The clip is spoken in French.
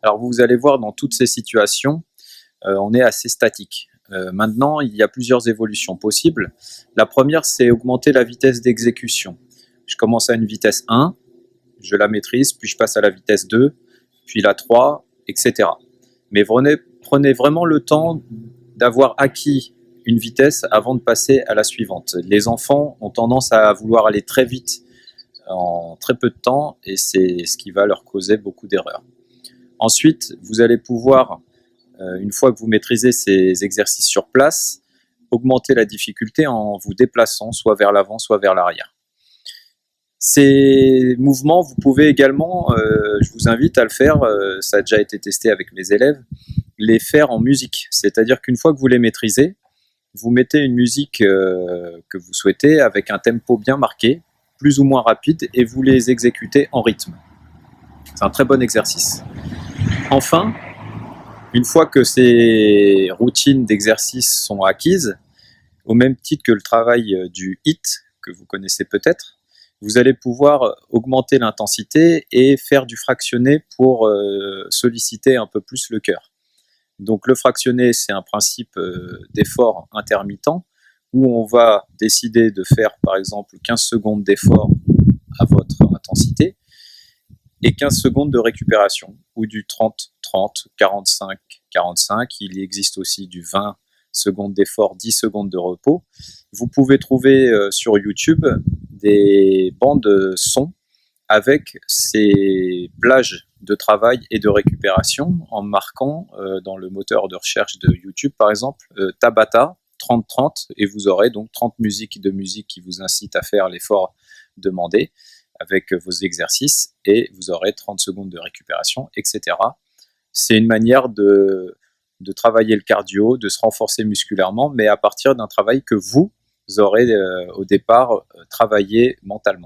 Alors vous allez voir dans toutes ces situations, on est assez statique. Maintenant, il y a plusieurs évolutions possibles. La première, c'est augmenter la vitesse d'exécution. Je commence à une vitesse 1, je la maîtrise, puis je passe à la vitesse 2, puis la 3, etc. Mais prenez vraiment le temps d'avoir acquis une vitesse avant de passer à la suivante. Les enfants ont tendance à vouloir aller très vite en très peu de temps et c'est ce qui va leur causer beaucoup d'erreurs. Ensuite, vous allez pouvoir, une fois que vous maîtrisez ces exercices sur place, augmenter la difficulté en vous déplaçant soit vers l'avant, soit vers l'arrière. Ces mouvements, vous pouvez également, je vous invite à le faire, ça a déjà été testé avec mes élèves, les faire en musique. C'est-à-dire qu'une fois que vous les maîtrisez, vous mettez une musique que vous souhaitez avec un tempo bien marqué, plus ou moins rapide, et vous les exécutez en rythme. C'est un très bon exercice. Enfin, une fois que ces routines d'exercice sont acquises, au même titre que le travail du HIIT, que vous connaissez peut-être, vous allez pouvoir augmenter l'intensité et faire du fractionné pour solliciter un peu plus le cœur. Donc le fractionné, c'est un principe d'effort intermittent où on va décider de faire par exemple 15 secondes d'effort à votre intensité et 15 secondes de récupération, ou du 30-30, 45-45, il existe aussi du 20 secondes d'effort, 10 secondes de repos. Vous pouvez trouver sur YouTube des bandes son avec ces plages de travail et de récupération en marquant dans le moteur de recherche de YouTube par exemple Tabata 30-30 et vous aurez donc 30 musiques qui vous incitent à faire l'effort demandé avec vos exercices et vous aurez 30 secondes de récupération, etc. C'est une manière de travailler le cardio, de se renforcer musculairement, mais à partir d'un travail que vous aurez au départ travaillé mentalement.